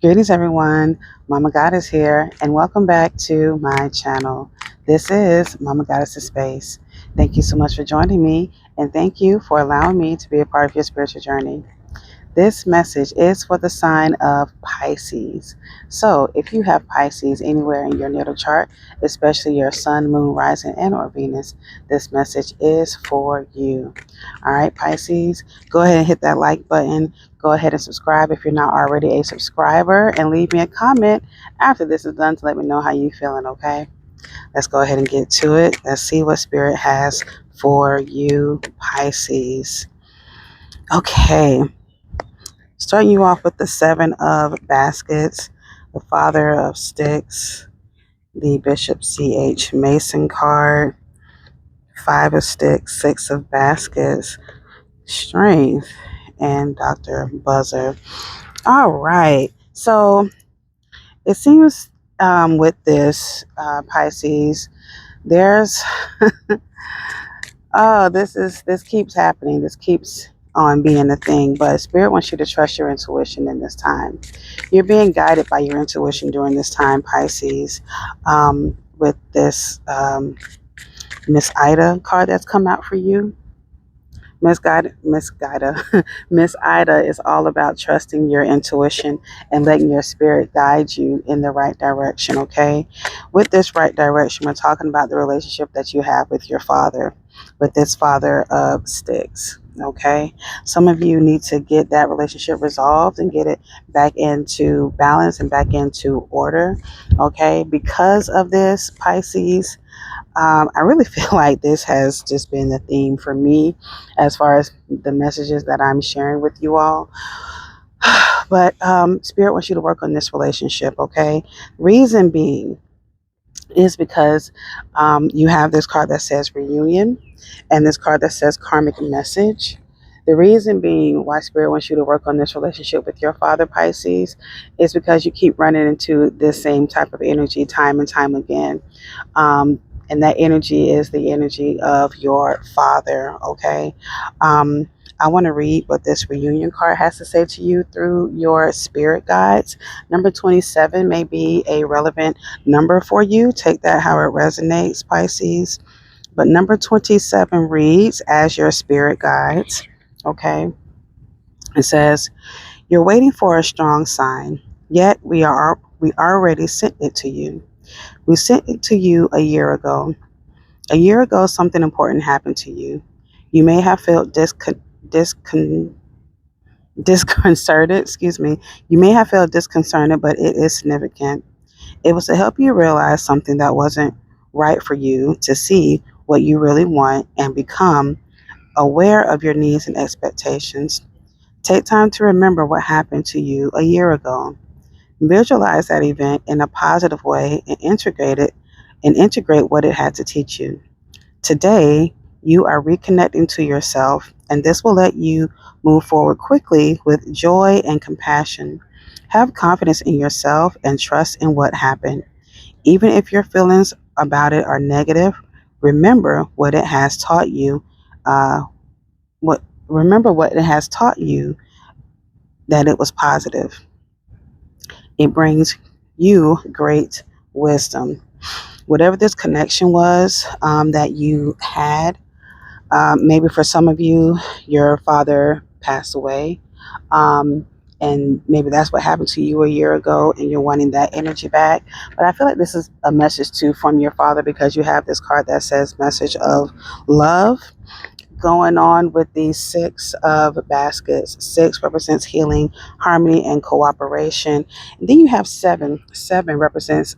Greetings, everyone. Mama Goddess here, and welcome back to my channel. This is Mama Goddess's Space. Thank you so much for joining me, and thank you for allowing me to be a part of your spiritual journey. This message is for the sign of Pisces. So, if you have Pisces anywhere in your natal chart, especially your sun, moon, rising, and or Venus, this message is for you. All right, Pisces, go ahead and hit that like button. Go ahead and subscribe if you're not already a subscriber, and leave me a comment after this is done to let me know how you feeling, okay? Let's go ahead and get to it. Let's see what Spirit has for you, Pisces. Okay. Starting you off with the Seven of Baskets, the Father of Sticks, the Bishop C.H. Mason card, Five of Sticks, Six of Baskets, Strength, and Dr. Buzzer. All right. So it seems with this Pisces, there's oh, this keeps happening. This keeps on being a thing. But Spirit wants you to trust your intuition in this time. You're being guided by your intuition during this time, Pisces. With this Miss Ida card that's come out for you. Miss Ida is all about trusting your intuition and letting your spirit guide you in the right direction, okay? With this right direction, we're talking about the relationship that you have with your father, with this Father of Sticks, okay? Some of you need to get that relationship resolved and get it back into balance and back into order, okay? Because of this, Pisces, I really feel like this has just been the theme for me as far as the messages that I'm sharing with you all. But Spirit wants you to work on this relationship, okay? Reason being is because you have this card that says reunion and this card that says karmic message. The reason being why Spirit wants you to work on this relationship with your father, Pisces, is because you keep running into this same type of energy time and time again. And that energy is the energy of your father, okay? I want to read what this reunion card has to say to you through your spirit guides. Number 27 may be a relevant number for you. Take that how it resonates, Pisces. But number 27 reads as your spirit guides, okay? It says, "You're waiting for a strong sign, yet we already sent it to you. We sent it to you a year ago. A year ago, something important happened to you. You may have felt disconcerted, excuse me. You may have felt disconcerted, but it is significant. It was to help you realize something that wasn't right for you, to see what you really want and become aware of your needs and expectations. Take time to remember what happened to you a year ago. Visualize that event in a positive way and integrate what it had to teach you. Today, you are reconnecting to yourself, and this will let you move forward quickly with joy and compassion. Have confidence in yourself and trust in what happened. Even if your feelings about it are negative, remember what it has taught you. What Remember what it has taught you, that it was positive. It brings you great wisdom. Whatever this connection was that you had, maybe for some of you, your father passed away. And maybe that's what happened to you a year ago and you're wanting that energy back. But I feel like this is a message too from your father, because you have this card that says message of love going on with these Six of Baskets. Six represents healing, harmony, and cooperation. And then you have seven. Seven represents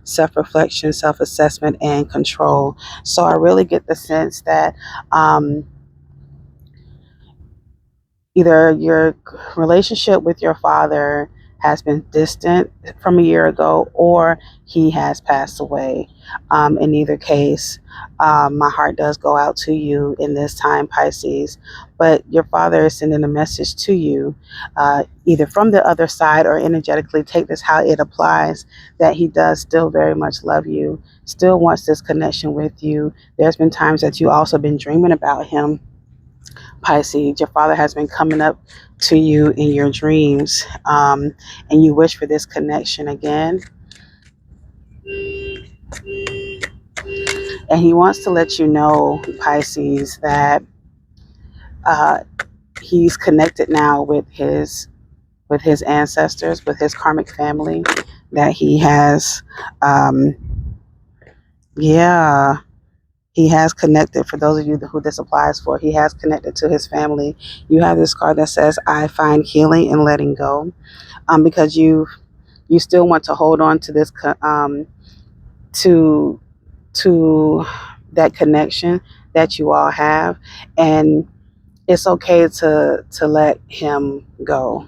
self-reflection, self-assessment, and control. So I really get the sense that either your relationship with your father has been distant from a year ago, or he has passed away. In either case, my heart does go out to you in this time, Pisces. But your father is sending a message to you, either from the other side or energetically. Take this how it applies, that he does still very much love you, still wants this connection with you. There's been times that you also been dreaming about him, Pisces. Your father has been coming up to you in your dreams, and you wish for this connection again. And he wants to let you know, Pisces, that uh, he's connected now with his ancestors, with his karmic family, that he has, um, yeah, he has connected. For those of you who this applies for, he has connected to his family. You have this card that says, I find healing in letting go, because you still want to hold on to this, to to that connection that you all have, and it's okay to let him go,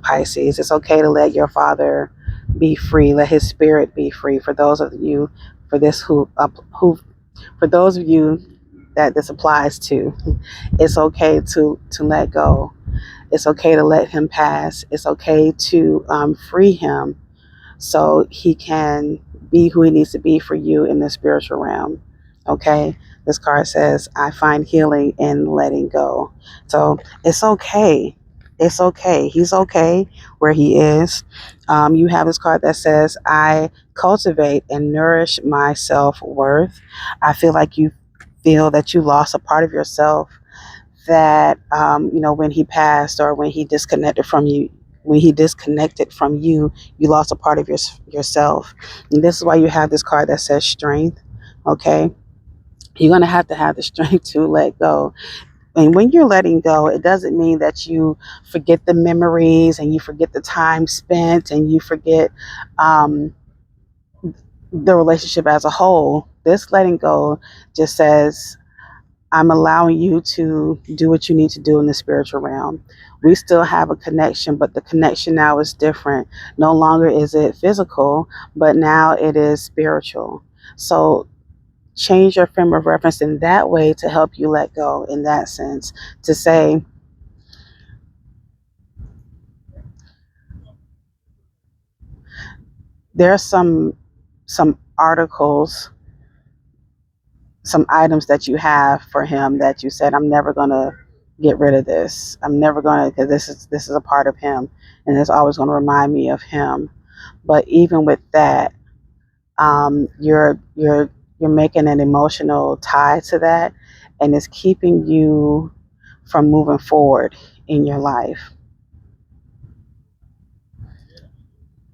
Pisces. It's okay to let your father be free, let his spirit be free. For those of you, for this who for those of you that this applies to, it's okay to let go. It's okay to let him pass. It's okay to free him so he can be who he needs to be for you in the spiritual realm. Okay? This card says, I find healing in letting go. So it's okay. It's okay. He's okay where he is. You have this card that says, I cultivate and nourish my self worth. I feel like you feel that you lost a part of yourself, that when he passed, or when he disconnected from you, you lost a part of yourself. And this is why you have this card that says strength. Okay, you're going to have the strength to let go. And when you're letting go, it doesn't mean that you forget the memories and you forget the time spent and you forget um, the relationship as a whole. This letting go just says, I'm allowing you to do what you need to do in the spiritual realm. We still have a connection, but the connection now is different. No longer is it physical, but now it is spiritual. So change your frame of reference in that way to help you let go, in that sense, to say, there are some articles, some items that you have for him that you said, I'm never going to get rid of this. I'm never going to, because this is a part of him, and it's always going to remind me of him. But even with that, you're making an emotional tie to that, and it's keeping you from moving forward in your life.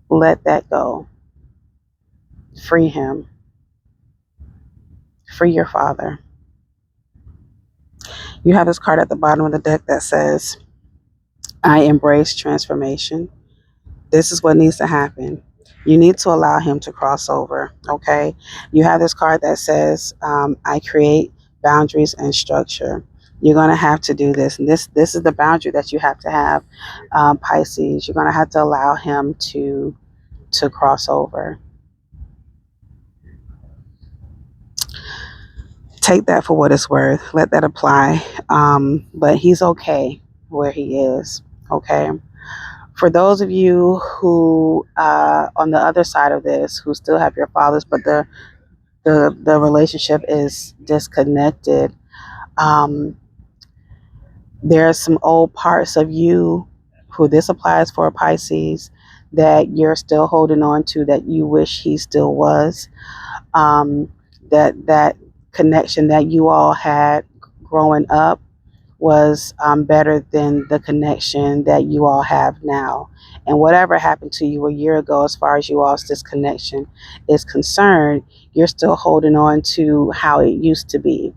Let that go. Free him. Free your father. You have this card at the bottom of the deck that says, I embrace transformation. This is what needs to happen. You need to allow him to cross over. Okay. You have this card that says, I create boundaries and structure. You're going to have to do this. And this is the boundary that you have to have, Pisces. You're going to have to allow him to cross over. Take that for what it's worth. Let that apply. But he's okay where he is. Okay. For those of you who, on the other side of this, who still have your fathers, but the relationship is disconnected, um, there are some old parts of you who this applies for, Pisces, that you're still holding on to, that you wish he still was. That connection that you all had growing up was better than the connection that you all have now. And whatever happened to you a year ago, as far as you all's disconnection is concerned, you're still holding on to how it used to be.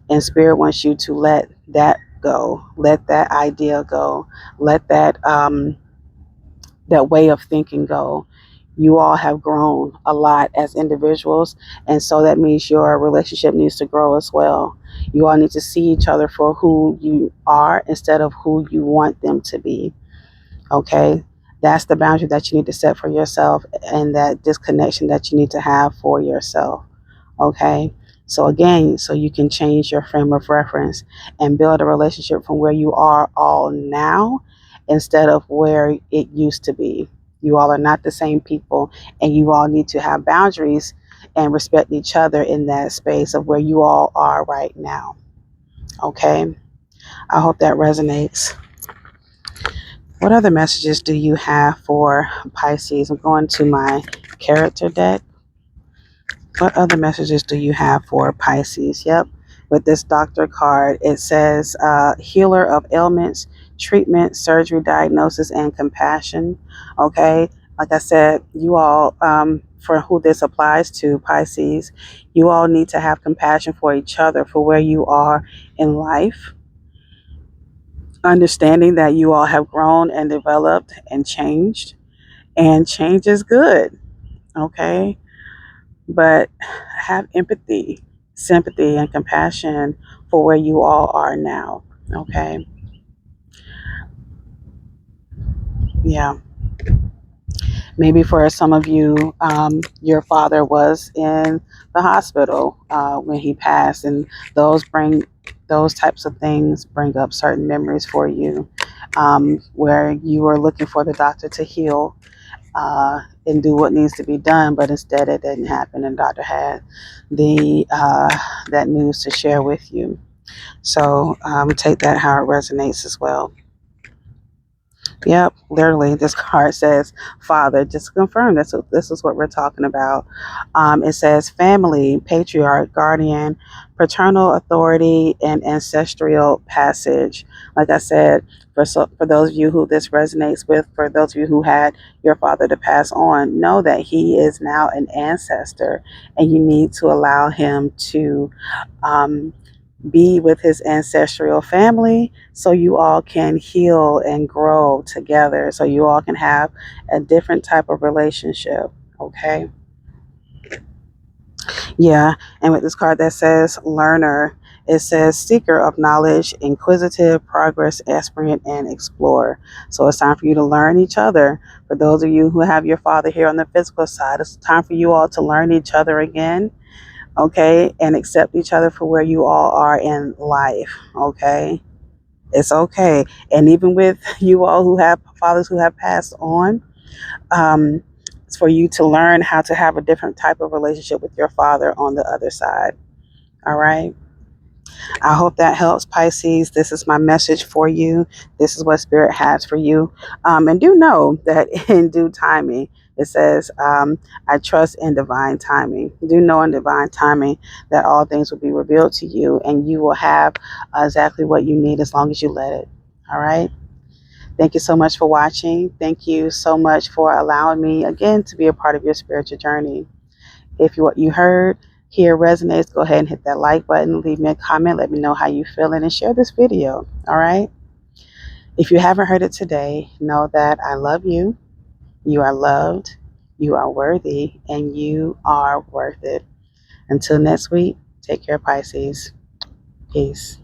And Spirit wants you to let that go, let that idea go, let that way of thinking go. You all have grown a lot as individuals, and so that means your relationship needs to grow as well. You all need to see each other for who you are instead of who you want them to be. Okay? That's the boundary that you need to set for yourself, and that disconnection that you need to have for yourself. Okay? So again, so you can change your frame of reference and build a relationship from where you are all now instead of where it used to be. You all are not the same people, and you all need to have boundaries and respect each other in that space of where you all are right now. Okay? I hope that resonates. What other messages do you have for Pisces? I'm going to my character deck. What other messages do you have for Pisces? Yep. With this doctor card, it says healer of ailments, treatment, surgery, diagnosis, and compassion. Okay. Like I said, you all, for who this applies to, Pisces, you all need to have compassion for each other for where you are in life, understanding that you all have grown and developed and changed, and change is good. Okay. But have empathy, sympathy, and compassion for where you all are now. Okay. Yeah. Maybe for some of you, your father was in the hospital when he passed, and those types of things bring up certain memories for you, where you were looking for the doctor to heal and do what needs to be done, but instead it didn't happen, and doctor had the that news to share with you. So take that how it resonates as well. Yep, literally, this card says father. Just to confirm, this is what we're talking about. It says family, patriarch, guardian, paternal authority, and ancestral passage. Like I said, for those of you who this resonates with, for those of you who had your father to pass on, know that he is now an ancestor, and you need to allow him to um, be with his ancestral family so you all can heal and grow together, so you all can have a different type of relationship. Okay. Yeah. And with this card that says learner, it says seeker of knowledge, inquisitive, progress, aspirant, and explorer. So it's time for you to learn each other. For those of you who have your father here on the physical side, it's time for you all to learn each other again. Okay, and accept each other for where you all are in life. Okay, it's okay. And even with you all who have fathers who have passed on, it's for you to learn how to have a different type of relationship with your father on the other side. All right. I hope that helps, Pisces. This is my message for you. This is what Spirit has for you. And do know that in due timing, it says, I trust in divine timing. Do know in divine timing that all things will be revealed to you, and you will have exactly what you need as long as you let it. All right. Thank you so much for watching. Thank you so much for allowing me again to be a part of your spiritual journey. If what you heard here resonates, go ahead and hit that like button, leave me a comment, let me know how you feeling, and share this video. All right. If you haven't heard it today, know that I love you. You are loved, you are worthy, and you are worth it. Until next week, take care, Pisces. Peace.